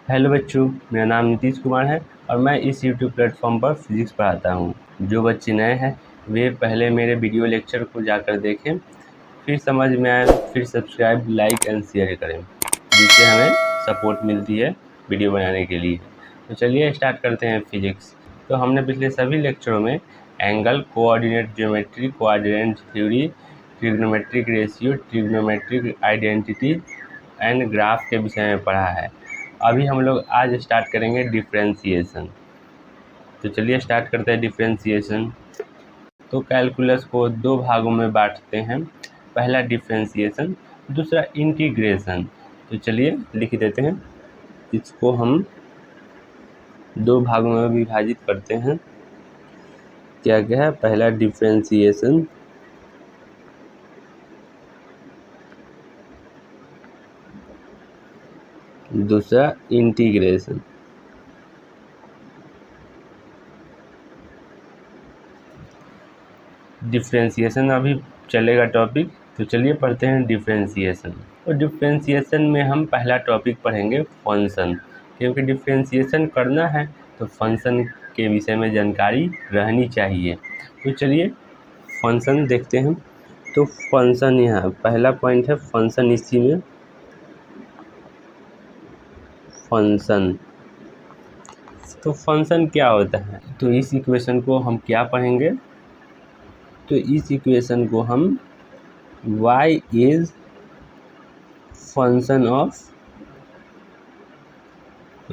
Hello बच्चों, मेरा नाम नीतीश कुमार है और मैं इस यूट्यूब प्लेटफॉर्म पर फिजिक्स पढ़ाता हूँ। जो बच्चे नए हैं वे पहले मेरे वीडियो लेक्चर को जाकर देखें, फिर समझ में आए फिर सब्सक्राइब, लाइक एंड शेयर करें, जिससे हमें सपोर्ट मिलती है वीडियो बनाने के लिए। तो चलिए स्टार्ट करते हैं फिजिक्स। तो हमने पिछले सभी लेक्चरों में angle, coordinate geometry, coordinate theory, trigonometric ratio, trigonometric identity and graph के विषय में पढ़ा है। अभी हम लोग आज स्टार्ट करेंगे डिफरेंशिएशन। तो चलिए स्टार्ट करते हैं डिफरेंशिएशन। तो कैलकुलस को दो भागों में बांटते हैं, पहला डिफरेंशिएशन, दूसरा इंटीग्रेशन। तो चलिए लिख देते हैं, इसको हम दो भागों में विभाजित करते हैं। क्या क्या है? पहला डिफरेंशिएशन, दूसरा इंटीग्रेशन। डिफरेंशिएशन अभी चलेगा टॉपिक, तो चलिए पढ़ते हैं डिफरेंशिएशन। और डिफरेंशिएशन में हम पहला टॉपिक पढ़ेंगे फंक्शन, क्योंकि डिफरेंशिएशन करना है तो फंक्शन के विषय में जानकारी रहनी चाहिए। तो चलिए फंक्शन देखते हैं। तो फंक्शन, यहाँ पहला पॉइंट है फंक्शन, इसी में फंक्शन। तो फंक्शन क्या होता है? तो इस इक्वेशन को हम क्या पढ़ेंगे? तो इस इक्वेशन को हम y is function of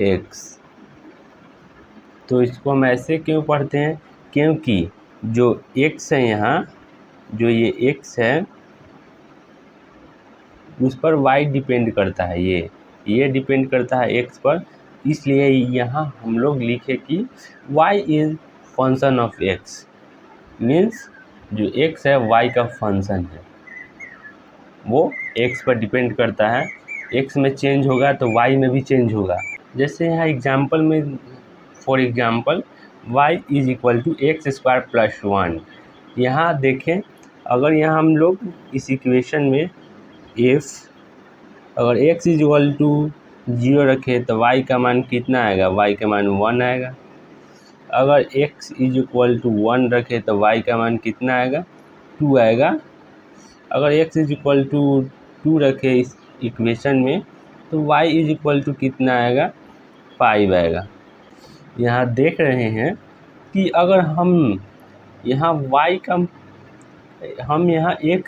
x। तो इसको हम ऐसे क्यों पढ़ते हैं? क्योंकि जो x है, यहाँ जो ये x है उस पर y डिपेंड करता है, ये डिपेंड करता है x पर। इसलिए यहाँ हम लोग लिखे कि y is function of x, means जो x है y का फंक्शन है, वो x पर डिपेंड करता है। x में चेंज होगा तो y में भी चेंज होगा। जैसे यहाँ एग्जाम्पल में, for example y is equal to x square plus 1। यहाँ देखें, अगर यहाँ हम लोग इस इक्वेशन में अगर x इज इक्वल टू 0 रखें तो y का मान कितना आएगा? y का मान 1 आएगा। अगर x इज इक्वल टू 1 रखें तो y का मान कितना आएगा? 2 आएगा। अगर x इज इक्वल टू 2 रखें इस इक्वेशन में तो y इज इक्वल टू कितना आएगा? 5 आएगा। यहाँ देख रहे हैं कि अगर हम यहाँ x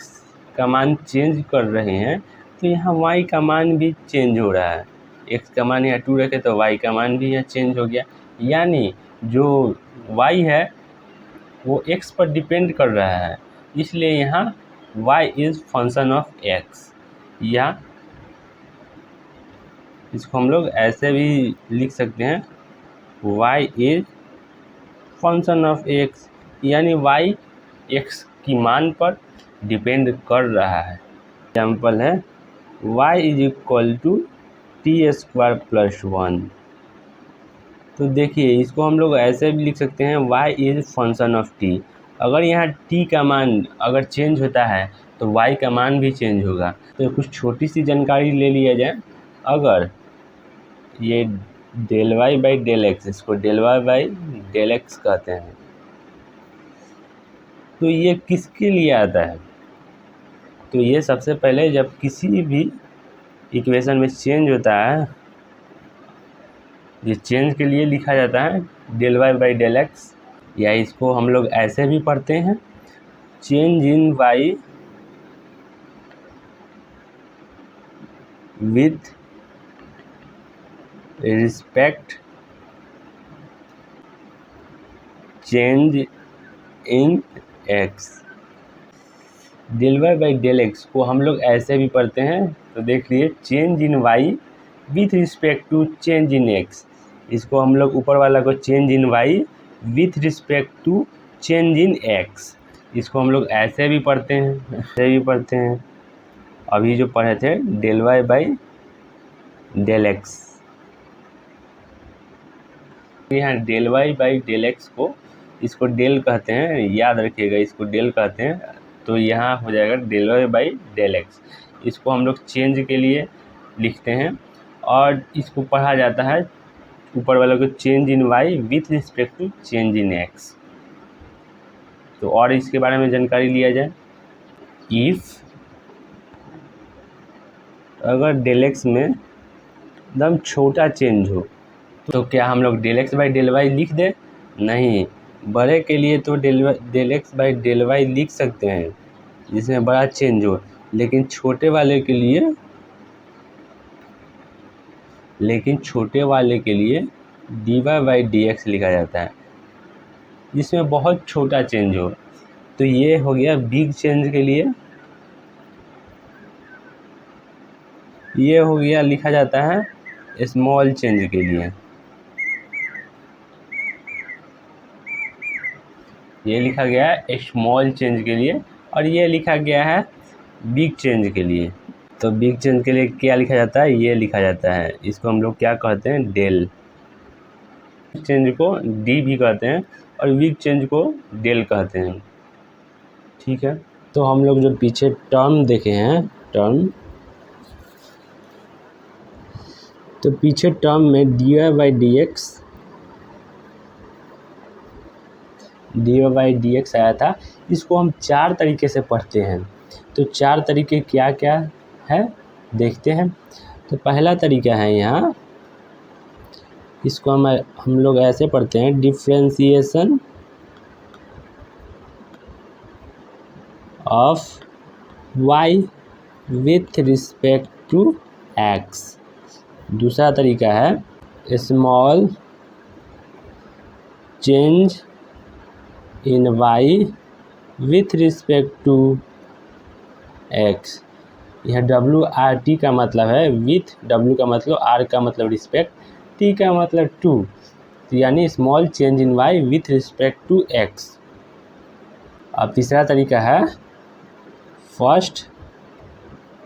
का मान चेंज कर रहे हैं तो यहाँ y का मान भी चेंज हो रहा है। x का मान यहाँ 2 रखे तो y का मान भी यहाँ चेंज हो गया। यानी जो y है वो x पर डिपेंड कर रहा है, इसलिए यहाँ y is function of x। या इसको हम लोग ऐसे भी लिख सकते हैं, y is function of x, यानी y x की मान पर डिपेंड कर रहा है। एग्जाम्पल है y is equal to T square plus 1। तो देखिए इसको हम लोग ऐसे भी लिख सकते हैं, y is function of t। अगर यहाँ t का मान अगर चेंज होता है तो y का मान भी चेंज होगा। तो कुछ छोटी सी जानकारी ले लिया जाए। अगर ये del Y by del x, इसको del Y by del x कहते हैं, तो ये किसके लिए आता है? तो ये सबसे पहले जब किसी भी इक्वेशन में चेंज होता है, ये चेंज के लिए लिखा जाता है del Y by del X. या इसको हम लोग ऐसे भी पढ़ते हैं, change in Y with respect change in X. Del Y by del x को हम लोग ऐसे भी पढ़ते हैं, तो देख लिए change in Y with respect to change in X. इसको हम लोग ऊपर वाला को change in Y with respect to change in X, इसको हम लोग ऐसे भी पढ़ते हैं, अभी जो पढ़े थे del Y by del x. यहाँ del Y by del x को, इसको डेल कहते हैं, याद रखिएगा इसको डेल कहते हैं। तो यहाँ हो जाएगा del Y by del x. इसको हम लोग चेंज के लिए लिखते हैं। और इसको पढ़ा जाता है ऊपर वाले को change in Y with respect to change in X. तो और इसके बारे में जानकारी लिया जाए, इफ़ अगर डेल एक्स में एकदम छोटा चेंज हो तो क्या हम लोग del X by del Y लिख दें? नहीं, बड़े के लिए तो del X by del Y लिख सकते हैं जिसमें बड़ा चेंज हो, लेकिन छोटे वाले के लिए D Y by D X लिखा जाता है जिसमें बहुत छोटा चेंज हो। तो ये हो गया बिग चेंज के लिए, ये हो गया लिखा जाता है स्मॉल चेंज के लिए, ये लिखा गया है स्मॉल चेंज के लिए, और ये लिखा गया है बिग चेंज के लिए। तो बिग चेंज के लिए क्या लिखा जाता है? ये लिखा जाता है, इसको हम लोग क्या कहते हैं? डेल। चेंज को डी भी कहते हैं और बिग चेंज को डेल कहते हैं। ठीक है, तो हम लोग जो पीछे टर्म देखे हैं, तो पीछे टर्म में D Y by D X आया था। इसको हम 4 तरीके से पढ़ते हैं। तो 4 तरीके क्या क्या है देखते हैं। तो पहला तरीका है यहाँ, इसको हम लोग ऐसे पढ़ते हैं, differentiation of y with respect to x। दूसरा तरीका है small change in y with respect to x। यह WRT का मतलब है विथ, W का मतलब, R का मतलब रिस्पेक्ट, T का मतलब टू, यानी small change in y with respect to x। अब तीसरा तरीका है first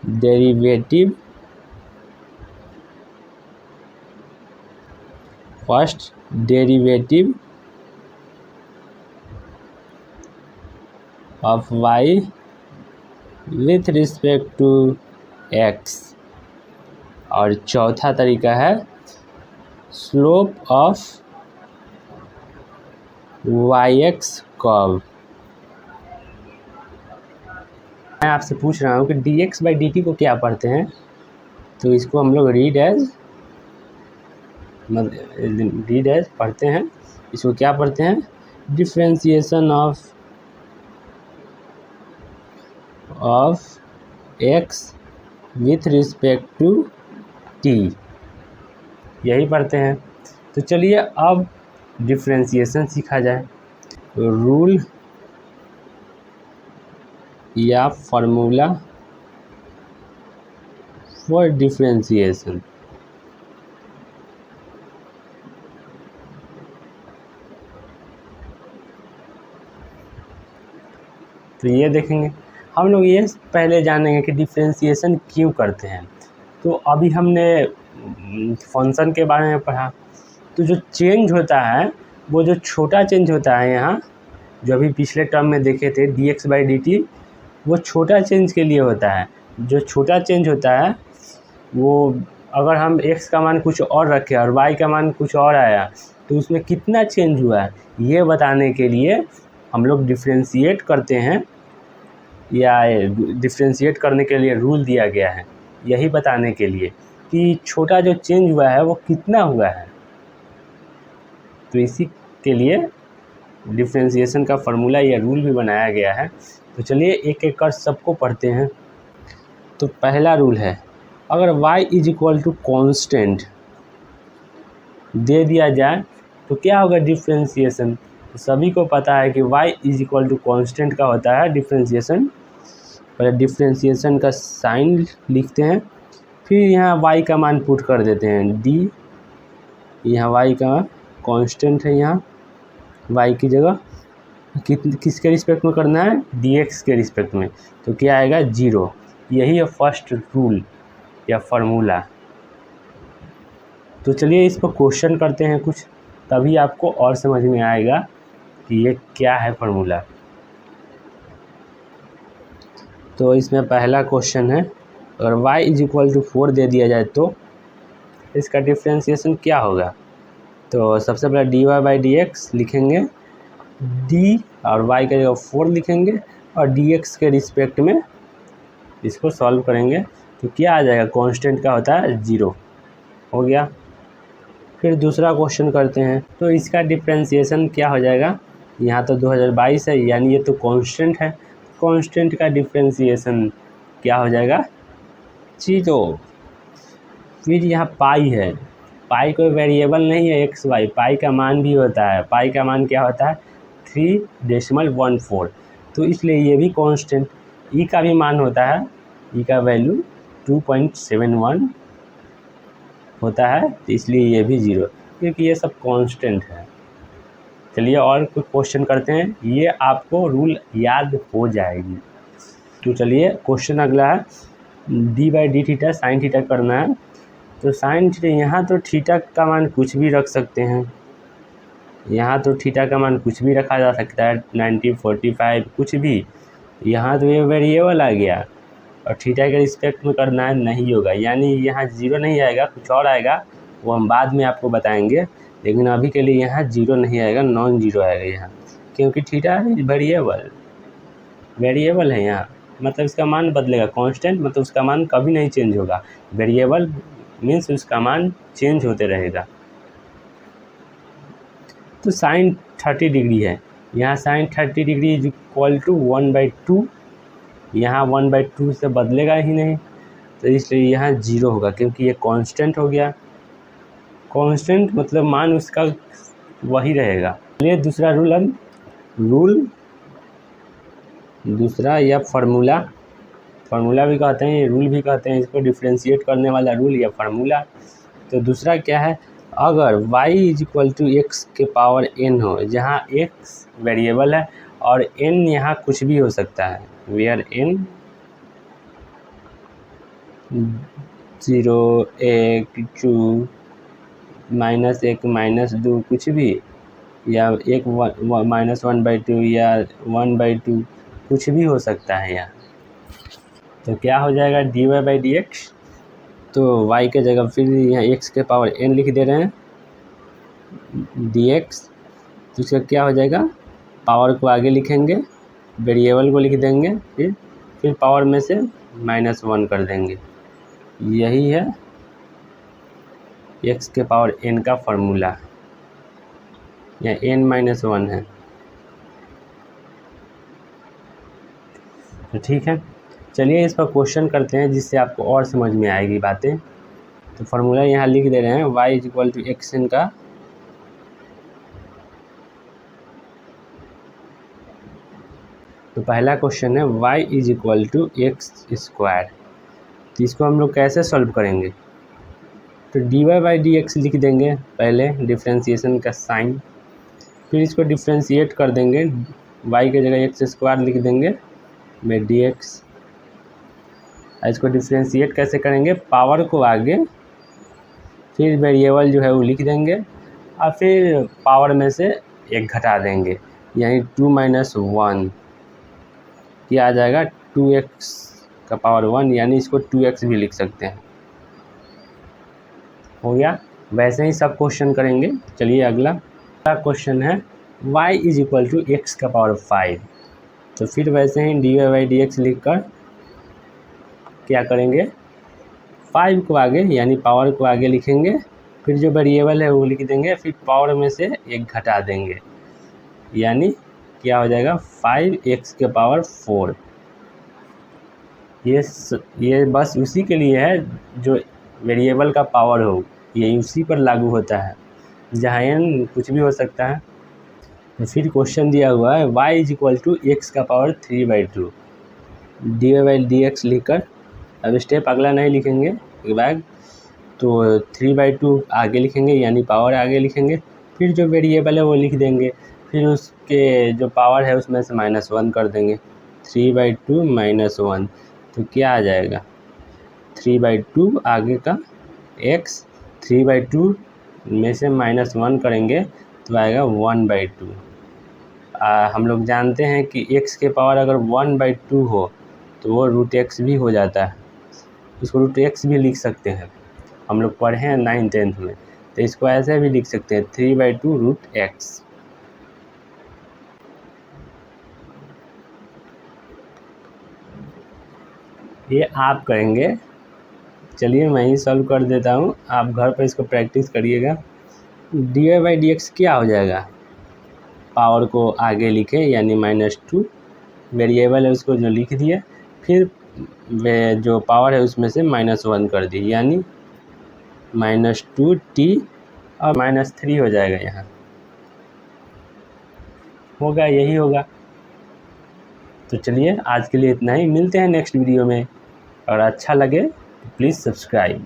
derivative of y with respect to x। और चौथा तरीका है स्लोप ऑफ yx कर्व। मैं आपसे पूछ रहा हूँ कि dx बाई dt को क्या पढ़ते हैं? तो इसको हम लोग रीड एज पढ़ते हैं। इसको क्या पढ़ते हैं? Differentiation of x with respect to t, यही पढ़ते हैं। तो चलिए अब डिफ्रेंसिएशन सीखा जाए। रूल या फार्मूला फॉर डिफ्रेंसिएशन। तो ये देखेंगे हम लोग, ये पहले जानेंगे कि डिफ्रेंसिएशन क्यों करते हैं। तो अभी हमने फंक्शन के बारे में पढ़ा। तो जो चेंज होता है, वो जो छोटा चेंज होता है यहाँ, जो अभी पिछले टर्म में देखे थे dx बाई dt, वो छोटा चेंज के लिए होता है। जो छोटा चेंज होता है वो अगर हम x का मान कुछ और रखें और y का मान कुछ और आया तो उसमें कितना चेंज हुआ है, ये बताने के लिए हम लोग डिफ्रेंशिएट करते हैं, या डिफ्रेंशिएट करने के लिए रूल दिया गया है, यही बताने के लिए कि छोटा जो चेंज हुआ है वो कितना हुआ है। तो इसी के लिए डिफ्रेंशिएशन का फार्मूला या रूल भी बनाया गया है। तो चलिए एक एक कर सबको पढ़ते हैं। तो पहला रूल है, अगर y is equal to constant दे दिया जाए तो क्या होगा डिफ्रेंशिएशन। तो सभी को पता है कि y is equal to constant का होता है डिफ्रेंशिएशन। पहले डिफ्रेंशिएशन का साइन लिखते हैं, फिर यहाँ y का मान पुट कर देते हैं d, यहाँ y का कांस्टेंट है, यहाँ y की जगह किसके रिस्पेक्ट में करना है? dx के रिस्पेक्ट में। तो क्या आएगा? 0। यही है फर्स्ट रूल या फार्मूला। तो चलिए इस पर क्वेश्चन करते हैं कुछ, तभी आपको और समझ में आएगा कि ये क्या है फार्मूला। तो इसमें पहला क्वेश्चन है, अगर y इज इक्वल टू 4 दे दिया जाए तो इसका डिफ्रेंशिएशन क्या होगा? तो सबसे पहले d Y by D x लिखेंगे, डी और वाई का जगह 4 लिखेंगे और डी एक्स के रिस्पेक्ट में इसको सॉल्व करेंगे तो क्या आ जाएगा? कांस्टेंट का होता है 0। हो गया। फिर दूसरा क्वेश्चन करते हैं, तो इसका डिफ्रेंशिएशन क्या हो जाएगा? यहाँ तो 2022 है, यानी ये तो कांस्टेंट है, कांस्टेंट का डिफ्रेंशिएशन क्या हो जाएगा? 0। फिर यहाँ पाई है, पाई कोई वेरिएबल नहीं है एक्स वाई, पाई का मान भी होता है। पाई का मान क्या होता है? 3.14। तो इसलिए ये भी कांस्टेंट। ई का भी मान होता है, ई का वैल्यू 2.71 होता है, तो इसलिए ये भी 0, क्योंकि ये सब कांस्टेंट है। चलिए और कुछ क्वेश्चन करते हैं, ये आपको रूल याद हो जाएगी। तो चलिए क्वेश्चन अगला है, D by D theta sine theta करना है। तो साइन थीटा, यहाँ तो थीटा का मान कुछ भी रख सकते हैं, यहाँ तो थीटा का मान कुछ भी रखा जा सकता है, 90, 45 कुछ भी। यहाँ तो ये वेरिएबल आ गया और थीटा के रिस्पेक्ट में करना है, नहीं होगा, यानी यहाँ 0 नहीं आएगा, कुछ और आएगा, वो हम बाद में आपको बताएंगे। लेकिन अभी के लिए यहाँ 0 नहीं आएगा, नॉन 0 आएगा यहाँ, क्योंकि थीटा वेरिएबल है यहाँ, मतलब इसका मान बदलेगा। कांस्टेंट मतलब उसका मान कभी नहीं चेंज होगा, वेरिएबल मीन्स उसका मान चेंज होते रहेगा। तो साइन 30 डिग्री है, यहाँ sine 30 degree is equal to 1/2, यहाँ 1/2 से बदलेगा ही नहीं, तो इसलिए यहाँ 0 होगा, क्योंकि ये कांस्टेंट हो गया। कांस्टेंट मतलब मान उसका वही रहेगा। चलिए दूसरा रूल दूसरा या फार्मूला भी कहते हैं, रूल भी कहते हैं, इसको डिफ्रेंशिएट करने वाला रूल या फार्मूला। तो दूसरा क्या है? अगर y is equal to x के पावर n हो, जहाँ x वेरिएबल है और n यहाँ कुछ भी हो सकता है, वेयर n 0, 1, 2, -1, -2 कुछ भी, या 1 -1/2 या 1/2 कुछ भी हो सकता है यहाँ। तो क्या हो जाएगा? D Y by D x, तो y के जगह फिर यहाँ x के पावर n लिख दे रहे हैं, dx, तो इसका क्या हो जाएगा? पावर को आगे लिखेंगे, वेरिएबल को लिख देंगे, फिर पावर में से -1 कर देंगे। यही है x के पावर n का फार्मूला, या n-1 है। तो ठीक है, चलिए इस पर क्वेश्चन करते हैं, जिससे आपको और समझ में आएगी बातें। तो फार्मूला यहाँ लिख दे रहे हैं, y is equal to x n का तो पहला क्वेश्चन है y is equal to x square. तो इसको हम लोग कैसे सॉल्व करेंगे? तो d Y by D x लिख देंगे पहले, डिफ्रेंशिएशन का साइन, फिर इसको डिफ्रेंशिएट कर देंगे, y के जगह एक्स स्क्वायर लिख देंगे में डी एक्स। इसको डिफ्रेंशिएट कैसे करेंगे? पावर को आगे, फिर वेरिएबल जो है वो लिख देंगे और फिर पावर में से 1 घटा देंगे, यानी 2 - 1 क्या आ जाएगा? 2x का पावर 1, यानी इसको 2x भी लिख सकते हैं। हो गया। वैसे ही सब क्वेश्चन करेंगे। चलिए अगला क्वेश्चन है, y is equal to x का पावर 5। तो फिर वैसे ही d Y by D x लिख कर क्या करेंगे? 5 को आगे, यानी पावर को आगे लिखेंगे, फिर जो वेरिएबल है वो लिख देंगे, फिर पावर में से 1 घटा देंगे, यानी क्या हो जाएगा? 5x के पावर 4। ये बस उसी के लिए है जो वेरिएबल का पावर हो, ये उसी पर लागू होता है, जहाँ n कुछ भी हो सकता है। तो फिर क्वेश्चन दिया हुआ है, y is equal to x का power 3/2, d Y by D x लिख कर, अब स्टेप अगला नहीं लिखेंगे एक बार, तो 3/2 आगे लिखेंगे, यानी पावर आगे लिखेंगे, फिर जो वेरिएबल है वो लिख देंगे, फिर उसके जो पावर है उसमें से -1 कर देंगे, 3/2 - 1, तो क्या आ जाएगा? 3/2 आगे का x, 3/2 में से -1 करेंगे तो आएगा 1/2। हम लोग जानते हैं कि x के पावर अगर 1/2 हो तो वो √x भी हो जाता है, इसको √x भी लिख सकते हैं। हम लोग पढ़े हैं 9th-10th में। तो इसको ऐसे भी लिख सकते हैं 3/2√x। ये आप करेंगे। चलिए मैं ही सॉल्व कर देता हूँ, आप घर पर इसको प्रैक्टिस करिएगा। dy/dx क्या हो जाएगा, पावर को आगे लिखें यानी -2, वेरिएबल है उसको जो लिख दिए, फिर जो पावर है उसमें से -1 कर दी यानी -2t और -3 हो जाएगा। यहाँ होगा, यही होगा। तो चलिए आज के लिए इतना ही, मिलते हैं नेक्स्ट वीडियो में। और अच्छा लगे तो प्लीज़ सब्सक्राइब।